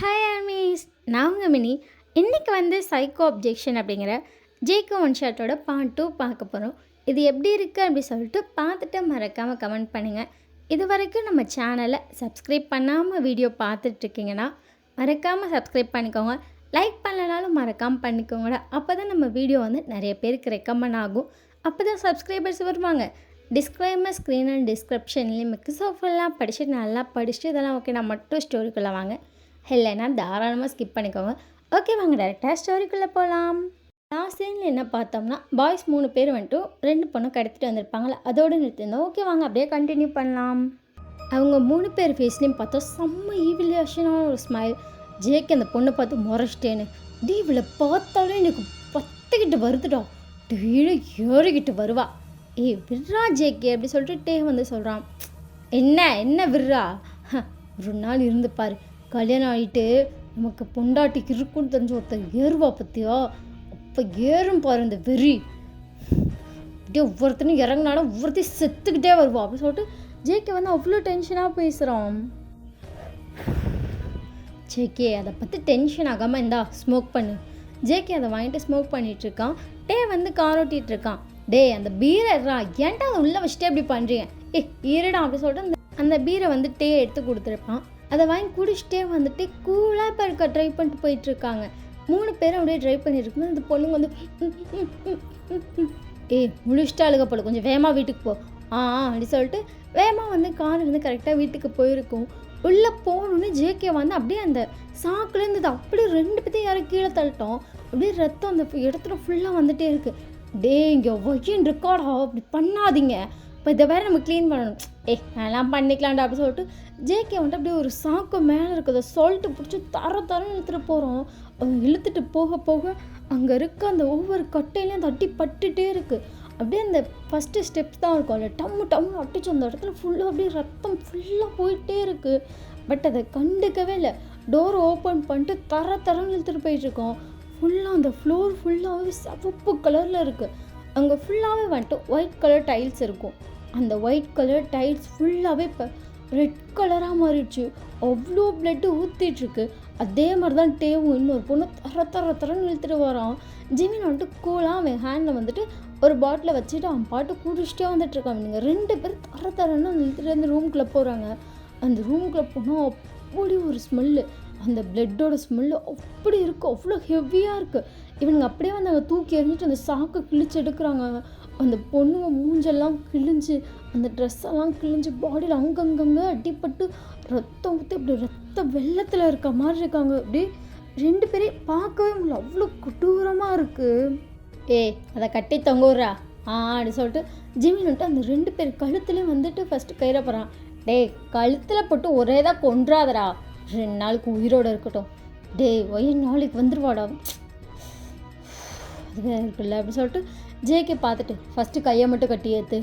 Hi armies, நான் உங்கள் mini. இன்றைக்கி சைக்கோ அப்ஜெக்ஷன் அப்படிங்கிற ஜேகே ஒன் ஷாட்டோட பார்ட் 2 பார்க்க போகிறோம். இது எப்படி இருக்குது அப்படி சொல்லிட்டு பார்த்துட்டு மறக்காமல் கமெண்ட் பண்ணுங்கள். இது வரைக்கும் நம்ம சேனலை சப்ஸ்கிரைப் பண்ணாமல் வீடியோ பார்த்துட்ருக்கீங்கன்னா மறக்காமல் சப்ஸ்கிரைப் பண்ணிக்கோங்க. லைக் பண்ணலனாலும் மறக்காமல் பண்ணிக்கோங்கடா. அப்போ தான் நம்ம வீடியோ நிறைய பேருக்கு ரெக்கமெண்ட் ஆகும். அப்போ தான் சப்ஸ்கிரைபர்ஸ் வருவாங்க. டிஸ்க்ளைமர் ஸ்க்ரீன் அண்ட் டிஸ்கிரிப்ஷன்லேயும் இருக்குது. ஸோ ஃபுல்லாக படிச்சுட்டு நல்லா படிச்சுட்டு இதெல்லாம் ஓகே, நான் மட்டும் ஸ்டோரிக்குள்ளே வாங்க. இல்லைன்னா தாராளமாக ஸ்கிப் பண்ணிக்கோங்க. ஓகே, வாங்க டேரெக்டாக ஸ்டோரிக்குள்ளே போகலாம். லாஸ்ட் சீனில் என்ன பார்த்தோம்னா, பாய்ஸ் 3 பேர் 2 பொண்ணை கடத்திட்டு வந்திருப்பாங்களே, அதோடு நிறுத்திருந்தோம். ஓகே, வாங்க அப்படியே கண்டினியூ பண்ணலாம். அவங்க 3 பேர் ஃபேஸ்லேயும் பார்த்தா செம்ம ஈவிலேஷனான ஒரு ஸ்மைல். ஜேக்கு அந்த பொண்ணை பார்த்து முறைச்சிட்டேன்னு, டி இவளை பார்த்தாலே எனக்கு பத்துக்கிட்டு வருதுடா, டீழே ஏறிக்கிட்டு வருவா. விட்றா ஜேக்கே அப்படி சொல்லிட்டு டே சொல்கிறான். என்ன விட்றா, ஒரு நாள் இருந்து பாரு, கல்யாணம் ஆகிட்டு நமக்கு பொண்டாட்டிக்கு இருக்குன்னு தெரிஞ்ச ஒருத்தர் ஏறுவா பற்றியா, அப்போ ஏறும் பாரு இந்த வெறி, அப்படியே ஒவ்வொருத்தனும் இறங்கினாலும் ஒவ்வொருத்தையும் செத்துக்கிட்டே வருவா அப்படின்னு சொல்லிட்டு ஜேகே அவ்வளோ டென்ஷனாக பேசுகிறான். ஜேகே அதை பற்றி டென்ஷன் ஆகாமல் இந்தா ஸ்மோக் பண்ணு. ஜேகே அதை வாங்கிட்டு ஸ்மோக் பண்ணிகிட்ருக்கான். டே கார் ஓட்டிகிட்ருக்கான். டே அந்த பீரா ஏன்டா அதை உள்ளே வச்சுட்டே அப்படி பண்ணுறீங்க, ஈரடா அப்படி சொல்லிட்டு அந்த பீரை டே எடுத்து கொடுத்துருப்பான். அதை வாங்கி குடிச்சிட்டே கூலாக இப்போ இருக்க ட்ரை பண்ணிட்டு போயிட்டுருக்காங்க. 3 பேரும் அப்படியே ட்ரை பண்ணியிருக்கும்போது அந்த பொண்ணுங்க முடிச்சிட்டாளுக போல, கொஞ்சம் வேகமாக வீட்டுக்கு போ அப்படி சொல்லிட்டு வேகமாக கார் கரெக்டாக வீட்டுக்கு போயிருக்கும். உள்ளே போகணுன்னு ஜேகே அப்படியே அந்த சாக்குலேருந்து அப்படியே 2 பேர்த்தையும் யாரும் கீழே தள்ளிட்டோம். அப்படியே ரத்தம் அந்த இடத்துல ஃபுல்லாக வந்துகிட்டே இருக்குது. டே இங்கே ஒய்யின் ரெக்கார்டா, அப்படி பண்ணாதீங்க, இப்போ இதை வேறு நம்ம க்ளீன் பண்ணணும். அதெல்லாம் பண்ணிக்கலாம்டா அப்படி சொல்லிட்டு ஜேகே அப்படியே ஒரு சாக்கு மேலே இருக்கிறத சொல்லிட்டு பிடிச்சி தரன்னு இழுத்துட்டு போகிறோம். அவங்க இழுத்துட்டு போக போக அங்கே இருக்க அந்த ஒவ்வொரு கட்டையிலையும் தட்டி பட்டுகிட்டே இருக்குது. அப்படியே அந்த ஃபஸ்ட்டு ஸ்டெப்ஸ் தான் இருக்கும், அதில் டம்மு அட்டிச்சு அந்த இடத்துல ஃபுல்லாக அப்படியே ரத்தம் ஃபுல்லாக போயிட்டே இருக்குது. பட் அதை கண்டுக்கவே இல்லை. டோர் ஓப்பன் பண்ணிட்டு தரன்னு இழுத்துட்டு போயிட்டுருக்கோம். ஃபுல்லாக அந்த ஃப்ளோர் ஃபுல்லாகவே சிவப்பு கலரில் இருக்குது. அங்கே ஃபுல்லாகவே ஒயிட் கலர் டைல்ஸ் இருக்கும். அந்த ஒயிட் கலர் டைல்ஸ் ஃபுல்லாகவே இப்போ ரெட் கலராக மாறிடுச்சு. அவ்வளோ பிளட்டு ஊற்றிட்டுருக்கு. அதே மாதிரி தான் டேவும் இன்னொரு பொண்ணு தரன்னு இழுத்துட்டு வரான். ஜிமின் கூலாக அவன் ஹேண்டில் ஒரு பாட்டிலை வச்சுட்டு அவன் பாட்டு குடிச்சிட்டே வந்துட்டுருக்கான். நீங்கள் 2 பேர் தரன்னு இழுத்துட்டு வந்து ரூம்குள்ளே போகிறாங்க. அந்த ரூம்குள்ளே போனால் அப்படி ஒரு ஸ்மெல்லு, அந்த பிளட்டோட ஸ்மெல்லு அப்படி இருக்குது, அவ்வளோ ஹெவியாக இருக்குது. இவனுங்க அப்படியே அங்கே தூக்கி எறிஞ்சிட்டு அந்த சாக்கை கிழிச்சு எடுக்கிறாங்க. அந்த பொண்ணுங்க மூஞ்செல்லாம் கிழிஞ்சு, அந்த ட்ரெஸ்ஸெல்லாம் கிழிஞ்சு, பாடியில் அங்கங்கே அடிப்பட்டு ரத்தம் ஊற்றி அப்படி ரத்த வெள்ளத்தில் இருக்க மாதிரி இருக்காங்க. அப்படியே 2 பேரையும் பார்க்கவே முடியல, அவ்வளோ கொடூரமாக இருக்குது. அதை கட்டி தொங்குறா அப்படி சொல்லிட்டு ஜிமின் அந்த 2 பேர் கழுத்துலேயும் ஃபஸ்ட்டு கயிற போகிறான். கழுத்தில் போட்டு ஒரே தான் கொன்றாதடா, 2 நாளுக்கு உயிரோடு இருக்கட்டும். ஒய் நாளைக்கு வந்துடுவாடா, அதுவே இருக்குல்ல அப்படி சொல்லிட்டு ஜேகே பார்த்துட்டு ஃபஸ்ட்டு கையை மட்டும் கட்டி ஏற்று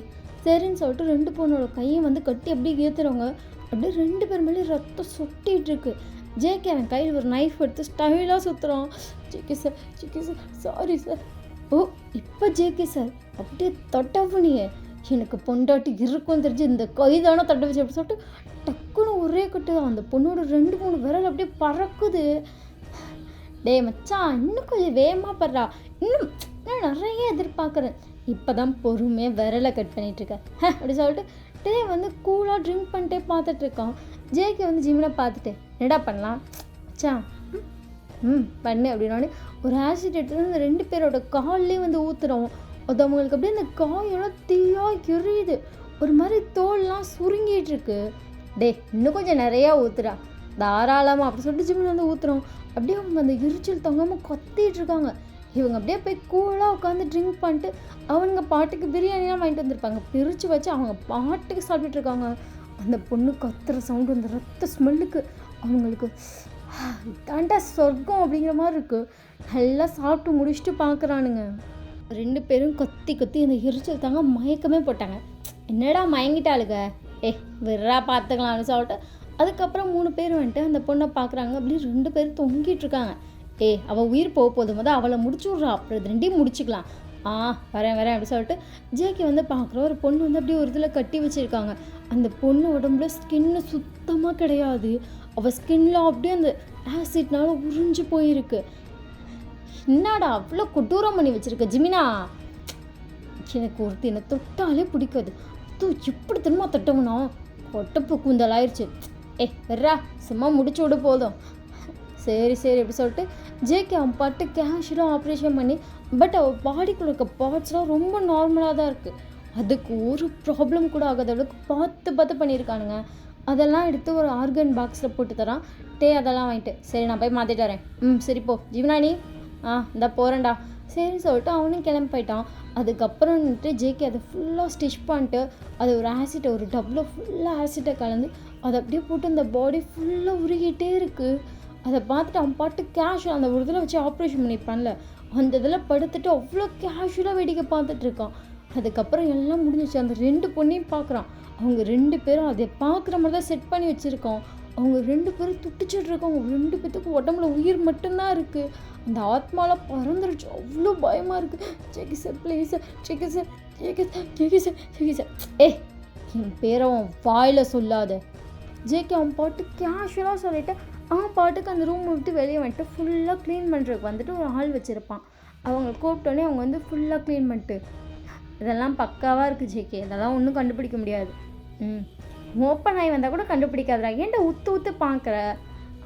சரின்னு சொல்லிட்டு 2 பொண்ணோட கையை கட்டி அப்படியே ஏற்றுறவங்க. அப்படியே 2 பேர் மேலே ரத்தம் சொட்டிகிட்ருக்கு. ஜேகே அவன் கையில் ஒரு நைஃப் எடுத்து ஸ்டைலாக சுற்றுறான். JK sir sorry sir. இப்போ ஜேகே சார் அப்படியே தொட்டவனியே, எனக்கு பொண்டாட்டி இருக்குன்னு தெரிஞ்சு இந்த கைதான தொட்ட வச்சு அப்படி சொல்லிட்டு டக்குன்னு ஒரே கட்டு அந்த பொண்ணோட 2-3 விரல் அப்படியே பறக்குது. மச்சான் இன்னும் கொஞ்சம் வேகமாக படுறா, இன்னும் நான் நிறைய எதிர்பார்க்குறேன். இப்போ தான் பொறுமையாக விரலை கட் பண்ணிகிட்ருக்கேன் அப்படி சொல்லிட்டு டே கூலாக ட்ரிங்க் பண்ணிட்டே பார்த்துட்ருக்கான். ஜேகே ஜிமினை பார்த்துட்டு என்னடா பண்ணலாம் மச்சான், பண்ணு அப்படின்னோடனே ஒரு ஆசிட் எடுத்து அந்த 2 பேரோட கால்லேயே ஊற்றுறோம். அது அவங்களுக்கு அப்படியே அந்த காயெல்லாம் தீயாக எரியுது, ஒரு மாதிரி தோல்லாம் சுருங்கிட்டுருக்கு. இன்னும் கொஞ்சம் நிறையா ஊற்றுறா தாராளமாக அப்படி சொல்லிட்டு ஜிமின் ஊற்றுறோம். அப்படியே அவங்க அந்த எரிச்சல் தங்காமல் கத்திகிட்ருக்காங்க. இவங்க அப்படியே போய் கூலாக உட்காந்து ட்ரிங்க் பண்ணிட்டு அவங்க பாட்டுக்கு பிரியாணிலாம் வாங்கிட்டு வந்திருப்பாங்க, பிரித்து வச்சு அவங்க பாட்டுக்கு சாப்பிட்டுட்ருக்காங்க. அந்த பொண்ணு கத்துற சவுண்டு, அந்த ரத்த ஸ்மெல்லுக்கு அவங்களுக்கு தாண்டா சொர்க்கம் அப்படிங்கிற மாதிரி இருக்குது. நல்லா சாப்பிட்டு முடிச்சுட்டு பார்க்குறானுங்க. 2 பேரும் கத்தி அந்த எரிச்சல் தாங்க மயக்கமே போட்டாங்க. என்னடா மயங்கிட்டாளுங்க, விட்றா பார்த்துக்கலாம்னு சொல்லிட்டு அதுக்கப்புறம் 3 பேர் அந்த பொண்ணை பார்க்குறாங்க. அப்படியே 2 பேர் தொங்கிட்டுருக்காங்க. அவள் உயிர் போகும்போது அவளை முடிச்சு விட்றா, அப்புறம் இது 2 முடிச்சுக்கலாம். வரேன் அப்படி சொல்லிட்டு ஜேகே பார்க்குற ஒரு பொண்ணு அப்படியே ஒரு இதில் கட்டி வச்சுருக்காங்க. அந்த பொண்ணு உடம்புல ஸ்கின்னு சுத்தமாக கிடையாது. அவள் ஸ்கின்ல அப்படியே அந்த ஆசிட்னால உறிஞ்சு போயிருக்கு. என்னடா அவ்வளோ கொடூரம் பண்ணி வச்சிருக்க ஜிமினா? எனக்கு ஒருத்தி என்னை தொட்டாலே பிடிக்காது. தூ எப்படி திரும்ப தொட்டவனா கொட்டப்பு கூந்தல் ஆயிடுச்சு. வெர்றா சும்மா முடிச்சு விட போதும். சரி எப்படி சொல்லிட்டு ஜேகே அவன் பாட்டு கேஷுவலாக ஆப்ரேஷன் பண்ணி பட் அவள் பாடிக்குள்ள இருக்க பார்ட்ஸ்லாம் ரொம்ப நார்மலாக தான் இருக்குது. அதுக்கு ஒரு ப்ராப்ளம் கூட ஆகாத அளவுக்கு பார்த்து பண்ணியிருக்கானுங்க. அதெல்லாம் எடுத்து ஒரு ஆர்கன் பாக்ஸில் போட்டு தரான். அதெல்லாம் வாங்கிட்டு சரி நான் போய் மாற்றிட்டு வரேன். சரி போ ஜீவனா நீ. இந்த போகிறேன்டா. சரின்னு சொல்லிட்டு அவனும் கிளம்பி போயிட்டான். அதுக்கப்புறம் வந்துட்டு ஜேகே அதை ஃபுல்லாக ஸ்டிச் பண்ணிட்டு அது ஒரு ஆசிட்டை ஒரு டப்பில் ஃபுல்லாக ஆசிட்டை கலந்து அதை அப்படியே போட்டு அந்த பாடி ஃபுல்லாக உருகிட்டே இருக்குது. அதை பார்த்துட்டு அவன் பாட்டு கேஷுவல் அந்த ஒரு இதில் வச்சு ஆப்ரேஷன் பண்ணியிருப்பான்ல அந்த இதில் படுத்துட்டு அவ்வளோ கேஷுவலாக வேடிக்கை பார்த்துட்ருக்கான். அதுக்கப்புறம் எல்லாம் முடிஞ்சிச்சு. அந்த 2 பொண்ணையும் பார்க்குறான். அவங்க 2 பேரும் அதை பார்க்குற மாதிரி தான் செட் பண்ணி வச்சுருக்கோம். அவங்க 2 பேரும் துட்டிச்சிட்டு இருக்காங்க. 2 பேத்துக்கும் உடம்புல உயிர் மட்டும்தான் இருக்குது. அந்த ஆத்மாலாம் பறந்துருச்சு. அவ்வளோ பயமாக இருக்குது. JK sir please sir, JK sir, JK sir. என் பேரை அவன் வாயில் சொல்லாத. ஜேகே அவன் பாட்டு கேஷுவலாக சொல்லிவிட்டு அவன் பாட்டுக்கு அந்த ரூம் விட்டு வெளியே வந்துட்டு ஃபுல்லாக க்ளீன் பண்ணுறதுக்கு வந்துட்டு ஒரு ஆள் வச்சுருப்பான். அவங்க கூப்பிட்டோன்னே அவங்க வந்து ஃபுல்லாக க்ளீன் பண்ணிட்டு இதெல்லாம் பக்காவாக இருக்குது ஜேகே, இதெல்லாம் ஒன்றும் கண்டுபிடிக்க முடியாது. ஓப்பன் ஆகி வந்தால் கூட கண்டுபிடிக்காதரா, ஏன்டா ஊற்று பார்க்குற?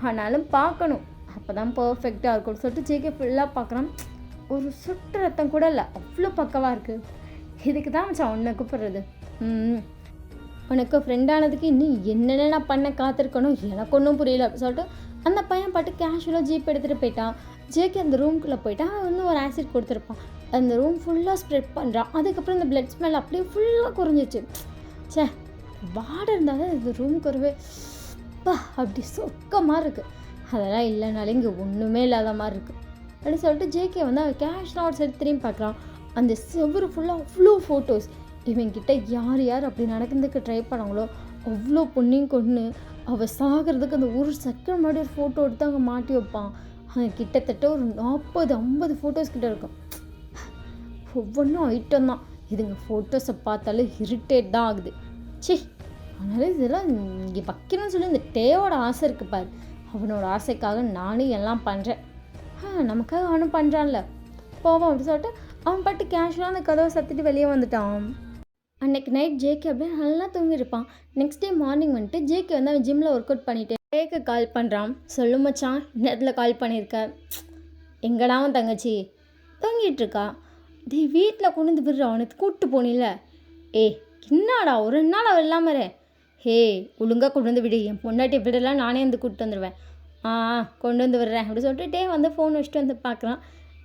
ஆனாலும் பார்க்கணும், அப்போ தான் பர்ஃபெக்டாக இருக்கும்னு சொல்லிட்டு ஜேகே ஃபுல்லாக பார்க்குறான். ஒரு சுட்டு ரத்தம் கூட இல்லை, அவ்வளோ பக்கவாக இருக்குது. இதுக்கு தான் மச்சான் உன்னை கூப்பிட்றது. உனக்கு ஃப்ரெண்டானதுக்கு இன்னும் என்னென்ன நான் பண்ண காத்திருக்கணும் எனக்கு ஒன்றும் புரியல அப்படின்னு சொல்லிட்டு அந்த பையன் பாட்டு கேஷுவலாக ஜீப் எடுத்துகிட்டு போயிட்டான். ஜேகே அந்த ரூம்குள்ளே போயிட்டான். அவன் வந்து ஒரு ஆசிட் கொடுத்துருப்பான். அந்த ரூம் ஃபுல்லாக ஸ்ப்ரெட் பண்ணுறான். அதுக்கப்புறம் இந்த பிளட் ஸ்மெல் அப்படியே ஃபுல்லாக குறைஞ்சிச்சு. வாடை இருந்தால் தான் இந்த ரூம் குறைவே அப்படி சொக்கமாக இருக்குது. அதெல்லாம் இல்லைனாலே இங்கே ஒன்றுமே இல்லாத மாதிரி இருக்குது அப்படின்னு சொல்லிட்டு ஜேகே வந்து அவன் கேஷ்லாம் ஒரு சைடு திரும்பி பார்க்குறான். அந்த செவ்வறு ஃபுல்லாக அவ்வளோ ஃபோட்டோஸ். இவன்கிட்ட யார் அப்படி நடக்கிறதுக்கு ட்ரை பண்ணாங்களோ அவ்வளோ பொண்ணையும் கொண்டு அவள் சாகிறதுக்கு அந்த ஒரு செகண்ட் மாதிரி ஒரு ஃபோட்டோ எடுத்து அங்கே மாட்டி வைப்பான். கிட்டத்தட்ட ஒரு 40-50 ஃபோட்டோஸ் கிட்ட இருக்கும். ஒவ்வொன்றும் ஐட்டம் தான். இதுங்க ஃபோட்டோஸை பார்த்தாலே இரிட்டேட் தான் ஆகுது. அதனால இதெல்லாம் இங்கே வைக்கணும்னு சொல்லி இந்த டேவோட ஆசை இருக்குது பாரு, அவனோட ஆசைக்காக நானும் எல்லாம் பண்ணுறேன். நமக்காக அவனும் பண்ணுறான்ல போவான் அப்படின்னு சொல்லிட்டு அவன் பாட்டு கேஷுவலாக அந்த கதவை சத்திட்டு வெளியே வந்துட்டான். அன்றைக்கி நைட் ஜேகே அப்படியே நல்லா தூங்கியிருப்பான். நெக்ஸ்ட் டே மார்னிங் வந்துட்டு ஜேகே வந்து அவன் ஜிம்மில் ஒர்க் அவுட் பண்ணிவிட்டு டேக்கு கால் பண்ணுறான். சொல்லு மச்சான், நேரத்தில் கால் பண்ணியிருக்க. எங்கடா அவன் தங்கச்சி தூங்கிட்டுருக்கா? வீட்டில் கொண்டு வந்து விடுற, அவனுக்கு கூப்பிட்டு போனில்ல. என்னடா ஒரு நாள் அவள் இல்லாமல் ஒழுங்காக கொண்டு வந்து விடு, என் பொண்டாட்டி விடலாம் நானே வந்து கூப்பிட்டு வந்துடுவேன். கொண்டு வந்து விடுறேன் அப்படி சொல்லிட்டு டே வந்து ஃபோன் வச்சுட்டு வந்து பார்க்குறான்.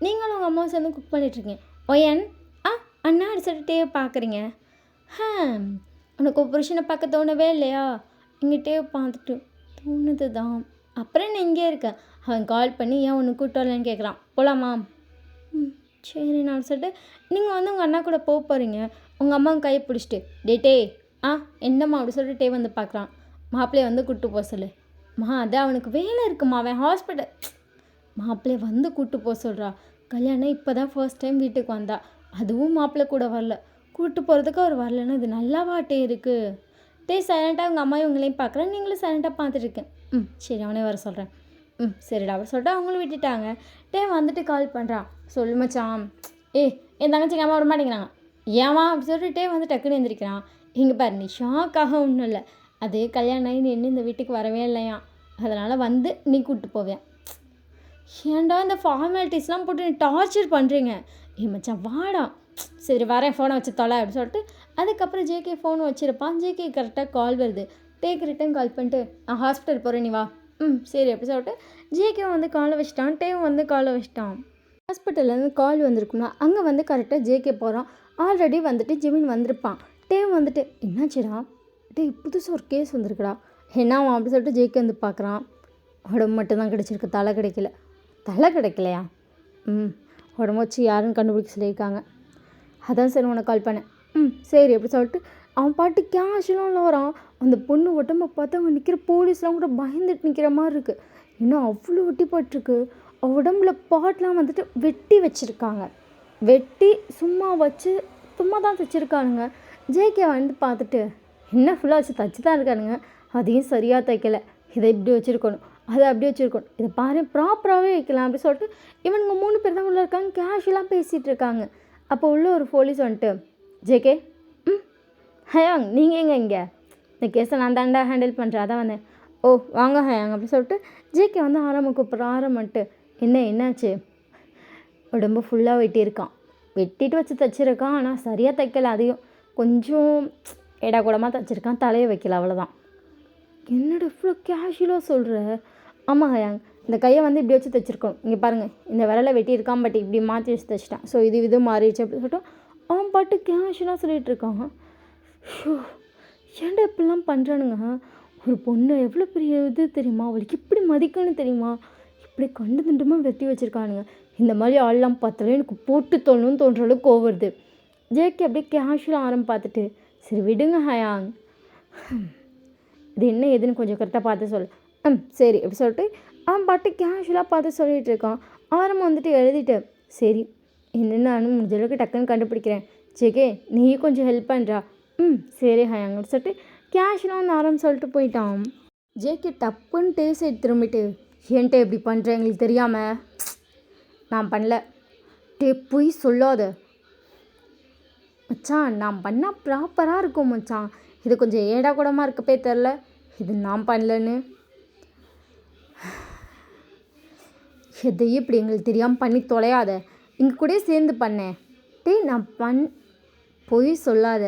நீங்களும் உங்கள் அம்மா சேர்ந்து குக் பண்ணிட்டுருக்கீங்க. ஒயன் அண்ணா அப்படி சொல்லிட்டு டேவை பார்க்குறீங்க. உனக்கு புருஷனை பார்க்க தோணவே இல்லையா? இங்கே டேவை பார்த்துட்டு தோணுது தான். அப்புறம் நான் இங்கே இருக்கேன். அவன் கால் பண்ணி ஏன் ஒன்று கூப்பிட்டு வரலன்னு கேட்குறான். போகலாமா? சரி நான் சொல்லிட்டு நீங்கள் வந்து உங்கள் அண்ணா கூட போக போகிறீங்க. உங்கள் அம்மாவும் கையை பிடிச்சிட்டு டே என்னம்மா அப்படி சொல்லிட்டு டே வந்து பார்க்குறான். மாப்பிள்ளையை வந்து கூப்பிட்டு போக சொல்லு. அதான் அவனுக்கு வேலை இருக்குமா, அவன் ஹாஸ்பிட்டல். மாப்பிள்ளையை வந்து கூப்பிட்டு போக சொல்கிறா. கல்யாணம் இப்போ தான் ஃபர்ஸ்ட் டைம் வீட்டுக்கு வந்தா, அதுவும் மாப்பிள்ளை கூட வரல. கூப்பிட்டு போகிறதுக்கு அவர் வரலன்னா இது நல்லா வாட்டே இருக்குது. சைலண்ட்டாக உங்கள் அம்மாவும் இவங்களையும் பார்க்குறேன், நீங்களும் சைலண்ட்டாக பார்த்துட்ருக்கேன். சரி அவனே வர சொல்கிறேன். சரிடா அப்படி சொல்லிட்டு அவங்களும் விட்டுட்டாங்க. வந்துட்டு கால் பண்ணுறான். சொல்லு மச்சான். என் தங்கச்சிங்க அம்மா விட மாட்டேங்கிறாங்க. ஏமா அப்படி சொல்லிட்டு வந்து டக்குன்னு எழுந்திரிக்கிறான். இங்கே பாரு, நீ ஷாக்காக ஒன்றும் இல்லை, அது கல்யாணம் ஆகி நீ இன்னும் இந்த வீட்டுக்கு வரவே இல்லையா, அதனால் வந்து நீ கூப்பிட்டு போவேன். ஏன்டா இந்த ஃபார்மாலிட்டிஸ்லாம் போட்டு நீ டார்ச்சர் பண்ணுறீங்க. மச்சான் வாடா. சரி வரேன், ஃபோனை வச்சு தொலை அப்படின்னு சொல்லிட்டு அதுக்கப்புறம் ஜேகே ஃபோன் வச்சுருப்பான். ஜேகே கரெக்டாக கால் வருது. ரிட்டன் கால் பண்ணிட்டு நான் ஹாஸ்பிட்டல் போகிறேன், நீ வா. சரி அப்படி சொல்லிட்டு ஜேகே வந்து காலை வச்சிட்டான். டேவும் வந்து காலை வச்சிட்டான். ஹாஸ்பிட்டல்லேருந்து கால் வந்திருக்குன்னா அங்கே வந்து கரெக்டாக ஜேகே போகிறான். ஆல்ரெடி வந்துட்டு ஜிமின் வந்திருப்பான். டேவ் வந்துட்டு என்னாச்சுடா? புதுசாக ஒரு கேஸ் வந்திருக்குடா. என்னவா அப்படி சொல்லிட்டு ஜேகே வந்து பார்க்குறான். உடம்பு மட்டும்தான் கிடச்சிருக்கு, தலை கிடைக்கல. தலை கிடைக்கலையா? உடம்பு வச்சு யாருன்னு கண்டுபிடிக்க சொல்லியிருக்காங்க. அதான் சரி உனக்கு கால் பண்ணேன். சரி அப்படி சொல்லிட்டு அவன் பாட்டு கேஷுவலாக வரான். அந்த பொண்ணு உடம்பை பார்த்து அவன் நிற்கிற போலீஸ்லாம் கூட பயந்துட்டு நிற்கிற மாதிரி இருக்குது. இன்னும் அவ்வளோ ஒட்டி போட்டிருக்கு. உடம்புல பாட்லாம் வந்துட்டு வெட்டி வச்சுருக்காங்க. வெட்டி சும்மா தான் தைச்சிருக்கானுங்க. ஜேகே வந்து பார்த்துட்டு என்ன ஃபுல்லாக வச்சு தைச்சி தான் இருக்கானுங்க, அதையும் சரியாக தைக்கலை, இதை இப்படி வச்சுருக்கணும், அதை அப்படியே வச்சுருக்கணும். இதை பாரு ப்ராப்பராகவே வைக்கலாம் அப்படி சொல்லிட்டு இவனுங்க 3 பேர் தான் உள்ளே இருக்காங்க. கேஷுவலாக பேசிகிட்டு இருக்காங்க. அப்போ உள்ள ஒரு போலீஸ் வந்துட்டு, ஜேகே, ஹயாங் நீங்கள் எங்கே இங்கே? இந்த கேஸை நான் தாண்டா ஹேண்டில் பண்ணுறேன், அதான் வந்தேன். ஓ வாங்க ஹயாங் அப்படி சொல்லிட்டு ஜேகே வந்து ஆரம்ப கூப்பிட்றோம். ஆரம்பிட்டு என்னாச்சு? உடம்பு ஃபுல்லாக வெட்டியிருக்கான். வெட்டிட்டு வச்சு தைச்சிருக்கான், ஆனால் சரியாக தைக்கல. அதையும் கொஞ்சம் எடா கூடமாக தைச்சிருக்கான், தலையை வைக்கல, அவ்வளோதான். என்னோட இவ்வளோ கேஷுவலாக சொல்கிற? ஆமாம் ஹயாங், இந்த கையை வந்து இப்படி வச்சு தைச்சிருக்கோம். இங்கே பாருங்கள், இந்த விரலை வெட்டியிருக்கான், பட் இப்படி மாற்றி வச்சு தைச்சிட்டான். ஸோ இது மாறிடுச்சு அப்படின்னு சொல்லிட்டு அவன் பாட்டு கேஷுவலாக சொல்லிகிட்டு இருக்கான். ஷோ, ஏன்டா இப்படிலாம் பண்ணுறானுங்க? ஒரு பொண்ணு எவ்வளோ பெரிய இது தெரியுமா? அவளுக்கு இப்படி மதிக்கணும்னு தெரியுமா? இப்படி கண்டு திண்டமாக வெட்டி வச்சுருக்கானுங்க. இந்த மாதிரி ஆள்லாம் பார்த்தாலே எனக்கு போட்டு தோணுன்னு தோன்ற அளவுக்கு கோவருது. ஜேகே அப்படியே கேஷுவலாக பார்த்துட்டு, சரி விடுங்க ஹயாங், இது என்ன ஏதுன்னு கொஞ்சம் கரெக்டாக பார்த்து சொல்லு. சரி அப்படி சொல்லிட்டு அவன் பாட்டு கேஷுவலாக பார்த்து சொல்லிகிட்டு இருக்கான். ஆரம்பம் வந்துட்டு எழுதிட்டு, சரி என்னென்னு நானும் முடிஞ்ச அளவுக்கு டக்குன்னு கண்டுபிடிக்கிறேன். ஜேகே நீ கொஞ்சம் ஹெல்ப் பண்ணுறா. சரி ஹயாங் அப்படி சொல்லிட்டு கேஷுவலாக வந்து ஆரம்பம் சொல்லிட்டு போயிட்டான். ஜேகே டப்புன்னு டேஸ்ட் திரும்பிட்டு, ஏன்ட்ட இப்படி பண்ணுறேன் எங்களுக்கு தெரியாமல்? நான் பண்ணல. போய் சொல்லாத மச்சான், நான் பண்ணால் ப்ராப்பராக இருக்கும் மச்சான். இது கொஞ்சம் ஏடா கூடமாக இருக்கப்பே தெரில இது நான் பண்ணலன்னு. எதையும் இப்படி எங்களுக்கு தெரியாமல் பண்ணி தொலையாத. இங்கே கூட சேர்ந்து பண்ணேன். நான் போய் சொல்லாத,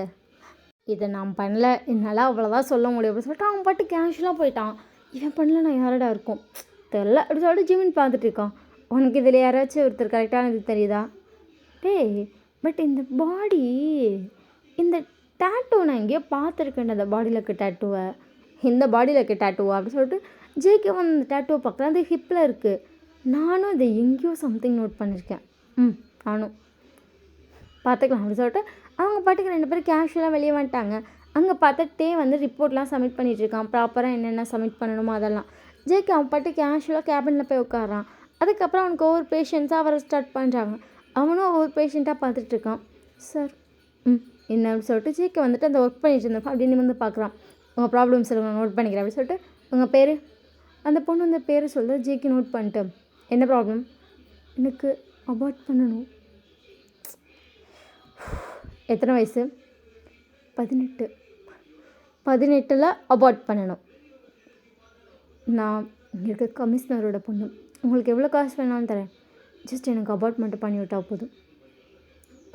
இதை நான் பண்ணல, என்னால் அவ்வளோதான் சொல்ல முடியும் அப்படின்னு சொல்லிட்டு அவன் பாட்டு கேஷுவலாக போயிட்டான். இவன் பண்ணல, நான் யாரடா இருக்கும் தெரில அப்படி சொல்லிட்டு ஜிமின் பார்த்துட்டு இருக்கான். உனக்கு இதில் யாராச்சும் ஒருத்தர் கரெக்டானது தெரியுதா? பட் இந்த பாடி, இந்த டேட்டூ நான் எங்கேயோ பார்த்துருக்கேன். அந்த பாடியில் இருக்க டேட்டூவை, இந்த பாடியில் இருக்க டேட்டூவா அப்படின்னு சொல்லிட்டு ஜேகே வந்து அந்த டேட்டூவை பார்க்குறேன். அது ஹிப்பில் இருக்குது. நானும் அதை எங்கேயோ சம்திங் நோட் பண்ணியிருக்கேன். நானும் பார்த்துக்கலாம் அப்படின்னு சொல்லிட்டு அவங்க பாட்டுக்கு 2 பேரும் கேஷுவலாக வெளியே வந்துட்டாங்க. அங்கே பார்த்தா வந்து ரிப்போர்ட்லாம் சப்மிட் பண்ணிகிட்ருக்கான். ப்ராப்பராக என்னென்ன சப்மிட் பண்ணணுமோ அதெல்லாம். ஜேகே அவன் பாட்டு கேஷுவலாக கேபினில் போய் உட்காரான். அதுக்கப்புறம் அவனுக்கு ஒவ்வொரு பேஷண்ட்ஸாக வர ஸ்டார்ட் பண்ணுறாங்க. அவனும் ஒவ்வொரு பேஷண்ட்டாக பார்த்துட்ருக்கான். சார் என்ன அப்படின்னு சொல்லிட்டு ஜேகே வந்துட்டு அந்த ஒர்க் பண்ணிட்டு இருந்தப்போ அப்படின்னு வந்து பார்க்குறான். உங்கள் ப்ராப்ளம் சொல்லுங்கள், நோட் பண்ணிக்கிறேன் அப்படின்னு சொல்லிட்டு. உங்கள் பேர்? அந்த பொண்ணு அந்த பேர் சொல்ல ஜேகே நோட் பண்ணிட்டு, என்ன ப்ராப்ளம்? எனக்கு அபார்ட் பண்ணணும். எத்தனை வயசு? 18. 18ல் அபார்ட் பண்ணணும். நான் இங்கே இருக்க கமிஷனரோட பொண்ணு. உங்களுக்கு எவ்வளோ காசு வேணாலும் தரேன், ஜஸ்ட் எனக்கு அபார்ட் மட்டும் பண்ணி விட்டால் போதும்.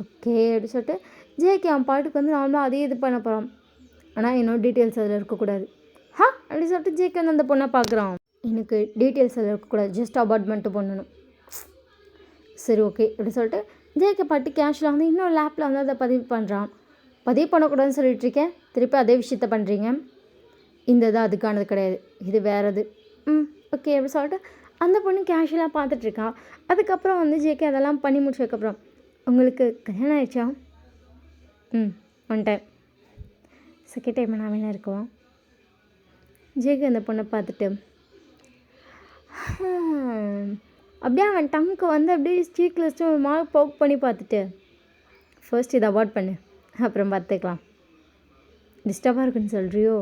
ஓகே அப்படி சொல்லிட்டு ஜேகே அவன் பாட்டுக்கு வந்து நார்மலாக அதே இது பண்ண போகிறான். ஆனால் என்னோட டீட்டெயில்ஸ் அதில் இருக்கக்கூடாது. அப்படி சொல்லிட்டு ஜேகே வந்து அந்த பொண்ணை பார்க்குறான். எனக்கு டீட்டெயில்ஸ் அதில் இருக்கக்கூடாது, ஜஸ்ட் அபார்ட் மட்டும் பண்ணணும். சரி ஓகே அப்படி சொல்லிட்டு ஜேகே பாட்டு கேஷுவலாக வந்து இன்னொரு லேப்பில் வந்து அதை பதிவு பண்ணுறான். பதிவு பண்ணக்கூடாதுன்னு சொல்லிட்டுருக்கேன், திருப்பி அதே விஷயத்த பண்ணுறீங்க. இந்த இது அதுக்கானது கிடையாது, இது வேறு. ஓகே அப்படி சொல்லிட்டு அந்த பொண்ணு கேஷுவலாக பார்த்துட்ருக்கான். அதுக்கப்புறம் வந்து ஜேகே அதெல்லாம் பண்ணி முடிச்சதுக்கப்புறம், உங்களுக்கு கல்யாணம் ஆயிடுச்சா? 1 டைம். செகண்ட் டைம் நான் வேணா இருக்குவோம். ஜேகே அந்த பொண்ணை பார்த்துட்டு அப்படியே அவன் டங்க்கு வந்து அப்படியே ஸ்டீக் லிஸ்ட்டு ஒரு மாதிரி போக் பண்ணி பார்த்துட்டு, ஃபர்ஸ்ட் இதை அவாய்ட் பண்ணு, அப்புறம் பார்த்துக்கலாம். டிஸ்டர்பாக இருக்குன்னு சொல்கிறியோ?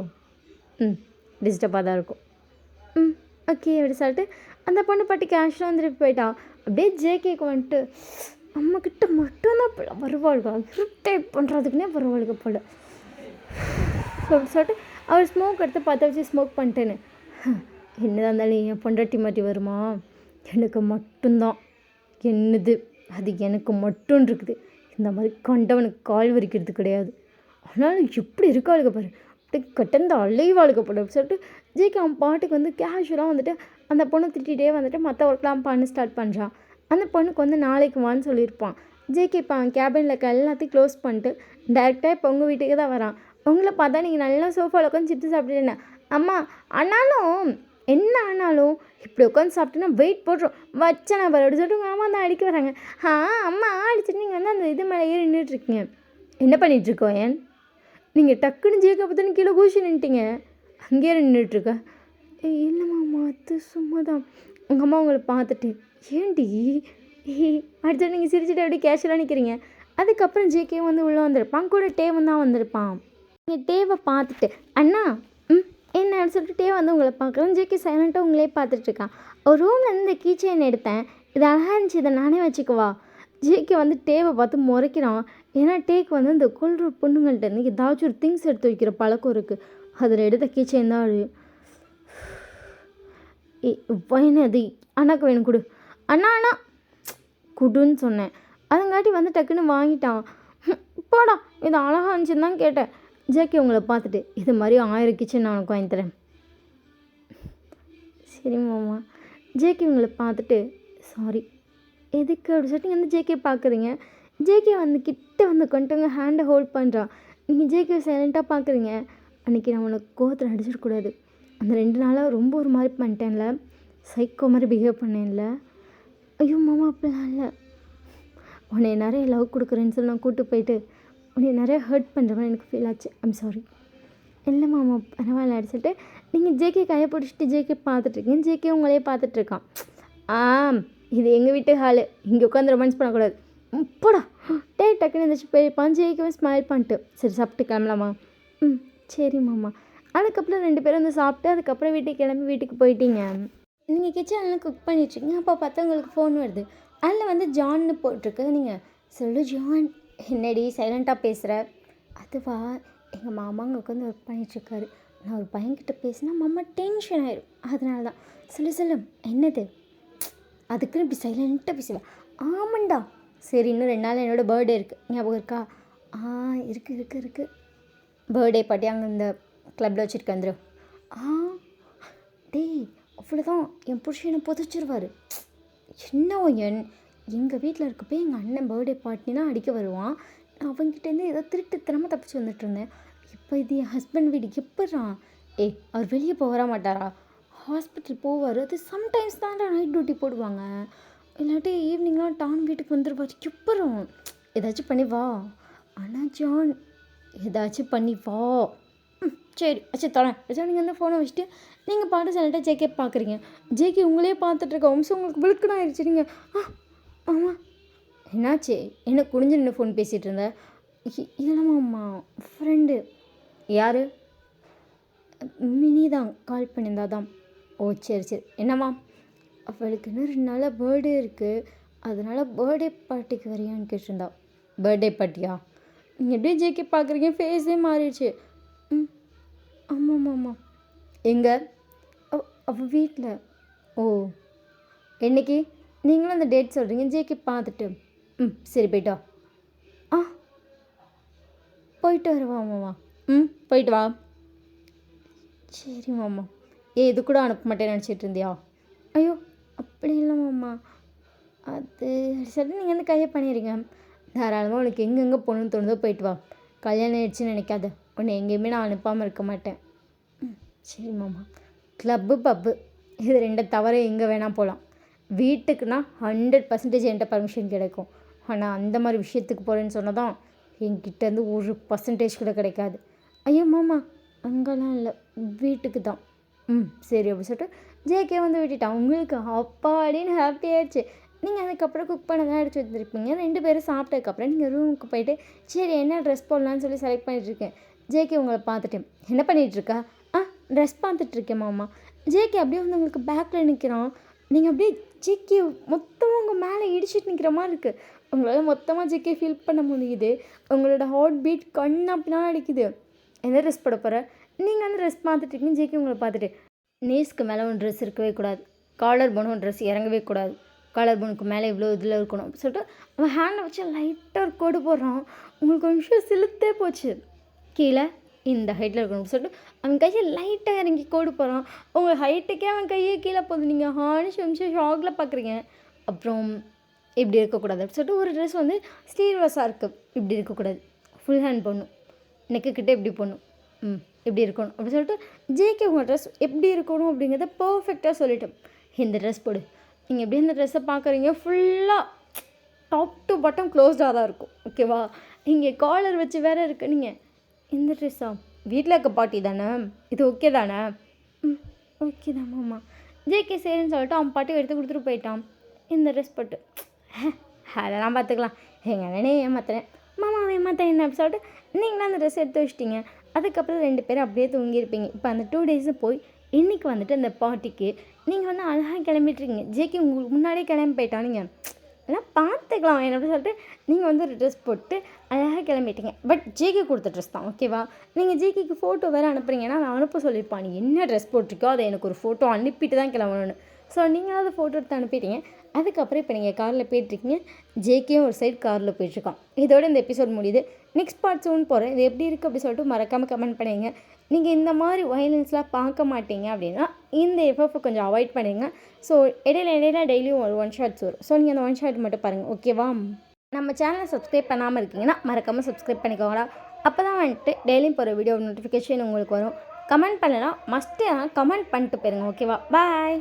டிஸ்டர்பாக தான் இருக்கும். ஓகே அப்படி சொல்லிட்டு அந்த பொண்ணு பாட்டு கேஷுவலாக வந்துட்டு போயிட்டான். அப்படியே ஜேகேக்கு வந்துட்டு நம்மக்கிட்ட மட்டும்தான் வருவாளுங்க, இரிட்டேட் பண்ணுறதுக்குன்னே வருவாளுங்க போல் அப்படி சொல்லிட்டு அவர் ஸ்மோக் எடுத்து பற்ற வச்சு ஸ்மோக் பண்ணிட்டேன்னு. என்னதான் இருந்தாலும் என் பொண்டாட்டி மாட்டி வருமா? எனக்கு மட்டும்தான் என்னது, அது எனக்கு மட்டும் இருக்குது. இந்த மாதிரி கண்டவனுக்கு கால் வரிக்கிறது கிடையாது. ஆனாலும் எப்படி இருக்காளுங்க பாரு, அப்படியே கட்டந்த அலைவாளுங்க போல அப்படி சொல்லிட்டு ஜேகே அவன் பாட்டுக்கு வந்து கேஷுவலாக வந்துட்டு அந்த பொண்ணை திட்டிகிட்டே வந்துட்டு மற்ற ஒர்க்லாம் பண்ண ஸ்டார்ட் பண்ணுறான். அந்த பொண்ணுக்கு வந்து நாளைக்கு வான்னு சொல்லியிருப்பான். ஜேகே இப்போ அவன் கேபினில் இருக்க எல்லாத்தையும் க்ளோஸ் பண்ணிட்டு டேரெக்டாக இப்போ உங்கள் வீட்டுக்கு தான் வரான். உங்களை பார்த்தா நீங்கள் நல்லா சோஃபாவில் உட்காந்து சிப்ஸ் சாப்பிட்டுட்டேன். அம்மா ஆனாலும் என்ன ஆனாலும் இப்படி உட்காந்து சாப்பிட்டேன்னா வெயிட் போட்டுரும் வச்சா நான் அப்படி சொல்லிட்டு உங்கள் அம்மா தான் அடிக்க வராங்க. அம்மா அடிச்சுட்டு நீங்கள் வந்து அந்த இது மேலே ஏறி நின்றுட்டுருக்கீங்க. என்ன பண்ணிகிட்ருக்கோம்? ஏன் நீங்கள் டக்குன்னு ஜேகே பார்த்து கீழே கூச்சி நின்ட்டீங்க, அங்கேயே நின்றுட்டுருக்க? இல்லைம்மா அது சும்மா தான். உங்கள் அம்மா உங்களை பார்த்துட்டு ஏன்டி அடுத்த நீங்கள் சிரிச்சுட்டு அப்படியே கேஷுவலாக நிற்கிறீங்க. அதுக்கப்புறம் ஜேகே வந்து உள்ளே வந்திருப்பான், கூட டேவன் தான் வந்திருப்பான். நீங்கள் டேவை பார்த்துட்டு அண்ணா என்னன்னு சொல்லிட்டு வந்து உங்களை பார்க்குறேன். ஜேகே சைலண்ட்டாக உங்களே பார்த்துட்ருக்கான். ஒரு ரூம்லேருந்து இந்த கீ செயின் எடுத்தேன், இது அழகாக இருந்துச்சு, இதை நானே வச்சுக்கவா. ஜேகே வந்து டேவை பார்த்து முறைக்கிறான். ஏன்னா டேக்கு வந்து இந்த கொள்கிற பொண்ணுங்கள்ட்ட இருந்து ஏதாச்சும் ஒரு திங்ஸ் எடுத்து வைக்கிற பழக்கம் இருக்குது. அதில் எடுத்த கீ செயின் தான் அது. என்னது அண்ணாக்கு வேணும் கொடு. அண்ணா அண்ணா குடுன்னு சொன்னேன். அதங்காட்டி வந்து டக்குன்னு வாங்கிட்டான். போடா இது அழகாக இருந்துச்சுன்னு தான் கேட்டேன். ஜேகே உங்களை பார்த்துட்டு இது மாதிரி 1000 கிச்சன் நான் உனக்கு வாங்கி தரேன். சரி மாமா. ஜேகே உங்களை பார்த்துட்டு சாரி எதுக்கு அப்படி சொல்லிட்டு நீங்கள் வந்து ஜேகே பார்க்குறீங்க. ஜேகே வந்து கிட்ட வந்து கொண்டுங்க ஹேண்டை ஹோல்ட் பண்ணுறான். நீங்கள் ஜேகே சைலண்ட்டாக பார்க்குறீங்க. அன்றைக்கி நான் உனக்கு கோவத்தில் அடிச்சிடக்கூடாது. அந்த 2 நாளாக ரொம்ப ஒரு மாதிரி பண்ணிட்டேன்ல, சைக்கோ மாதிரி பிஹேவ் பண்ணேன்ல. ஐயோ மாமா அப்படிலாம் இல்லை. உன்னை நிறைய லவ் கொடுக்குறேன்னு சொல்லி நான் கூப்பிட்டு போயிட்டு உன்னை நிறைய ஹர்ட் பண்ணுற மாதிரி எனக்கு ஃபீல் ஆச்சு. I'm sorry. இல்லை மாமா பரவாயில்ல அடிச்சுட்டு நீங்கள் ஜேகே கையை பிடிச்சிட்டு ஜேகே பார்த்துட்ருக்கீங்க. ஜேகே உங்களையே பார்த்துட்ருக்கான். இது எங்கள் வீட்டு ஹாலு, இங்கே உட்காந்து ரொமான்ஸ் பண்ணக்கூடாது. போடா டக்குன்னு எந்திரிச்சு போயிருப்பான். ஜேகேவை ஸ்மைல் பண்ணிட்டு சரி சாப்பிட்டு கிளம்பலாமா. சரி மாமா. அதுக்கப்புறம் 2 பேரும் வந்து சாப்பிட்டு அதுக்கப்புறம் வீட்டுக்கு கிளம்பி வீட்டுக்கு போயிட்டீங்க. நீங்கள் கிச்சனில் குக் பண்ணிட்டுருக்கீங்க. அப்போ பார்த்தா உங்களுக்கு ஃபோன் வருது. அதில் வந்து ஜான்னு போட்டிருக்கு. நீங்கள் சொல்லு ஜான். என்னடி சைலண்ட்டாக பேசுகிற. அதுவா எங்கள் மாமா அங்கே உட்காந்து ஒர்க் பண்ணிகிட்ருக்காரு. நான் ஒரு பையன்கிட்ட பேசினா மாமா டென்ஷன் ஆயிடும். அதனால தான். சொல்லு என்னது அதுக்குன்னு இப்படி சைலண்ட்டாக பேசுவேன். ஆமாண்டா. சரி இன்னும் 2 நாள் என்னோடய பர்த்டே இருக்குது, ஞாபகம் இருக்கா. இருக்குது பர்த்டே பார்ட்டி அங்கே இந்த கிளப்பில் வச்சுருக்கேன் வந்துடும். டேய் அவ்வளோதான் என் புருஷனை புதைச்சிருவார். என்ன எங்கள் வீட்டில் இருக்கப்போ எங்கள் அண்ணன் பர்த்டே பார்ட்டினா அடிக்க வருவான். நான் அவங்ககிட்டேருந்து ஏதோ திருட்டுத்தனமாக தப்பிச்சு வந்துட்டு இருந்தேன். இப்போ இது என் ஹஸ்பண்ட் வீடு எப்பட்றான். அவர் வெளியே போக வர மாட்டாரா. ஹாஸ்பிட்டல் போவார். அது சம்டைம்ஸ் தான் நைட் டியூட்டி போடுவாங்க. இல்லாட்டி ஈவினிங்லாம் டான் வீட்டுக்கு வந்துடுவார். எப்பறம் ஏதாச்சும் பண்ணி வா. ஆனால் ஜான் ஏதாச்சும் பண்ணி வா. சரி தரேன். நீங்கள் வந்து ஃபோனை வச்சுட்டு நீங்கள் பாட்டு சொல்லிட்டு ஜேகே பார்க்குறீங்க. ஜேகே உங்களே பார்த்துட்ருக்க வம்சம் உங்களுக்கு விழுக்கணும் ஆயிடுச்சு. நீங்கள் ஆமாம் என்னாச்சு என்ன குனிஞ்சு நின்று ஃபோன் பேசிகிட்டு இருந்த. இல்லைம்மா ஃப்ரெண்டு. யார். மினி தான் கால் பண்ணியிருந்தா தான். ஓ சரி என்னம்மா. அவளுக்கு இன்னும் 2 நாளாக பர்த்டே இருக்குது, அதனால் பர்த்டே பார்ட்டிக்கு வரியான்னு கேட்டிருந்தா. பர்த்டே பார்ட்டியா. நீங்கள் எப்படியே ஜேகே பார்க்குறீங்க ஃபேஸே மாறிடுச்சு. ஆமாம். எங்கே. அவள் வீட்டில். ஓ என்னைக்கு. நீங்களும் அந்த டேட் சொல்கிறீங்க. ஜேகே பார்த்துட்டு சரி போய்ட்டா. போயிட்டு வருவா மாமா. போயிட்டு வா. சரி மாமா. இது கூட அனுப்ப மாட்டேன்னு நினச்சிட்டு இருந்தியா. ஐயோ அப்படி இல்லை மாமா. அது சரி நீங்கள் வந்து கையை பண்ணிடுறீங்க. தாராளமாக உனக்கு எங்கெங்கே போகணுன்னு தோணுதோ போயிட்டு வா. கல்யாணம் ஆயிடுச்சுன்னு நினைக்காத. உன்னை எங்கேயுமே நான் அனுப்பாமல் இருக்க மாட்டேன். சரி மாமா. கிளப்பு பப்பு இது 2 தவிர எங்கே வேணால் போகலாம். வீட்டுக்குன்னா 100% என்கிட்ட பர்மிஷன் கிடைக்கும். ஆனால் அந்த மாதிரி விஷயத்துக்கு போகிறேன்னு சொன்னதான் என்கிட்டேருந்து 1% கூட கிடைக்காது. ஐயோ மாமா அங்கெல்லாம் இல்லை, வீட்டுக்கு தான். சரி அப்படி சொல்லிட்டு ஜேகே வந்து விட்டுட்டான். உங்களுக்கு அப்பாடின்னு ஹாப்பி ஆயிடுச்சு. நீங்கள் அதுக்கப்புறம் குக் பண்ண தான் எடுத்து வச்சுருப்பீங்க. 2 பேரும் சாப்பிட்டதுக்கப்புறம் நீங்கள் ரூமுக்கு போயிட்டு சரி என்ன ட்ரெஸ் போடலான்னு சொல்லி செலக்ட் பண்ணிகிட்ருக்கேன். ஜேகே உங்களை பார்த்துட்டேன். என்ன பண்ணிகிட்ருக்கா. ட்ரெஸ் பார்த்துட்ருக்கேன் மாமா. ஜேகே அப்படியே வந்து உங்களுக்கு பேக்கில் நிற்கிறான். நீங்கள் அப்படியே ஜேகே மொத்தமாக உங்கள் மேலே இடிச்சிட்டு நிற்கிற மாதிரி இருக்குது. உங்களால் மொத்தமாக ஜேகே ஃபீல் பண்ண முடியுது. உங்களோட ஹார்ட் பீட் அப்படின்னா அடிக்குது. எந்த ட்ரெஸ் போட போகிற. நீங்கள் வந்து ட்ரெஸ் பார்த்துட்ருக்கீங்க. ஜேகே உங்களை பார்த்துட்டு நேஸ்க்கு மேலே ஒரு ட்ரெஸ் இருக்கவே கூடாது, காலர் போனும் ட்ரெஸ் இறங்கவே கூடாது, காலர் போனுக்கு மேலே இவ்வளோ இதில் இருக்கணும் அப்படின்னு சொல்லிட்டு அவன் ஹேண்டை வச்சு லைட்டாக ஒரு கோடு போடுறான். உங்களுக்கு ஒரு நிமிஷம் சிலுத்தே போச்சு. கீழே இந்த ஹைட்டில் இருக்கணும் சொல்லிட்டு அவன் கையை லைட்டாக இறங்கி கோடு போகிறான். உங்கள் ஹைட்டுக்கே அவன் கையே கீழே போகுது. நீங்கள் நிமிஷம் ஷாக்கில் பார்க்குறீங்க. அப்புறம் இப்படி இருக்கக்கூடாது அப்படின்னு சொல்லிட்டு ஒரு ட்ரெஸ் வந்து ஸ்லீவ்லெஸ்ஸாக இருக்குது, இப்படி இருக்கக்கூடாது, ஃபுல் ஹேண்ட் போடணும், நெக்குக்கிட்டே இப்படி போடணும், இப்படி இருக்கணும் அப்படின்னு சொல்லிட்டு ஜேகே உங்கள் ட்ரெஸ் எப்படி இருக்கணும் அப்படிங்கிறத பர்ஃபெக்டாக சொல்லிட்டோம். இந்த ட்ரெஸ் போடு. நீங்கள் எப்படி இந்த ட்ரெஸ்ஸை பார்க்குறீங்க ஃபுல்லாக டாப் டு பாட்டம் க்ளோஸ்டாக தான் இருக்கும். ஓகேவா. இங்கே காலர் வச்சு வேறு இருக்குது. நீங்கள் இந்த ட்ரெஸ்ஸா வீட்டில் இருக்க பார்ட்டி தானே, இது ஓகே தானே. ஓகே தான் மாமா. ஜேகே சரின்னு சொல்லிட்டு அவன் பாட்டி எடுத்து கொடுத்துட்டு போயிட்டான். இந்த ட்ரெஸ் போட்டு அதெல்லாம் பார்த்துக்கலாம், எங்கள் அண்ணனே ஏமாத்துறேன், மாமாவை ஏமாத்த என்ன அப்படி சொல்லிட்டு நீங்களும் அந்த ட்ரெஸ் எடுத்து வச்சிட்டிங்க. அதுக்கப்புறம் 2 பேரும் அப்படியே தூங்கியிருப்பீங்க. இப்போ அந்த 2 டேஸு போய் இன்றைக்கி வந்துட்டு அந்த பார்ட்டிக்கு நீங்கள் வந்து அழகாக கிளம்பிட்டுருக்கீங்க. ஜேகே உங்களுக்கு முன்னாடியே கிளம்பி போயிட்டானுங்க. எல்லாம் பார்த்துக்கலாம் அப்படின்னு சொல்லிட்டு நீங்கள் வந்து ஒரு ட்ரெஸ் போட்டு அழகாக கிளம்பிட்டீங்க. பட் ஜேகே கொடுத்த ட்ரெஸ் தான், ஓகேவா? நீங்கள் ஜேகேக்கு ஃபோட்டோ வேறு அனுப்புறீங்கன்னா அவன் அனுப்ப சொல்லியிருப்பான். நீ என்ன ட்ரெஸ் போட்டிருக்கோ அதை எனக்கு ஒரு ஃபோட்டோ அனுப்பிட்டு தான் கிளம்பணும்னு. ஸோ நீங்கள் அதை ஃபோட்டோ எடுத்து அனுப்பிட்டீங்க. அதுக்கப்புறம் இப்போ நீங்கள் காரில் போயிட்டுருக்கீங்க. ஜேகேயும் ஒரு சைடு காரில் போயிட்டுருக்கான். இதோட இந்த எபிசோட் முடியுது. நெக்ஸ்ட் பார்ட் சூன் போகிறேன். இது எப்படி இருக்குது அப்படி சொல்லிட்டு மறக்காமல் கமெண்ட் பண்ணுங்க. நீங்கள் இந்த மாதிரி வயலன்ஸ்லாம் பார்க்க மாட்டீங்க அப்படின்னா இந்த எஃப்எஃப் கொஞ்சம் அவாய்ட் பண்ணுங்க. ஸோ இடையில டெய்லியும் ஒரு 1 ஷார்ட்ஸ் வரும். ஸோ நீங்கள் அந்த 1 ஷார்ட் மட்டும் பாருங்கள், ஓகேவா? நம்ம சேனலை சப்ஸ்கிரைப் பண்ணாமல் இருக்கீங்கன்னா மறக்காமல் சப்ஸ்கிரைப் பண்ணிக்கோங்களா. அப்போ தான் வந்துட்டு டெய்லியும் போகிற வீடியோ நோட்டிஃபிகேஷன் உங்களுக்கு வரும். கமெண்ட் பண்ணலாம், மஸ்ட்டு கமெண்ட் பண்ணிட்டு போயிருங்க, ஓகேவா? பாய்.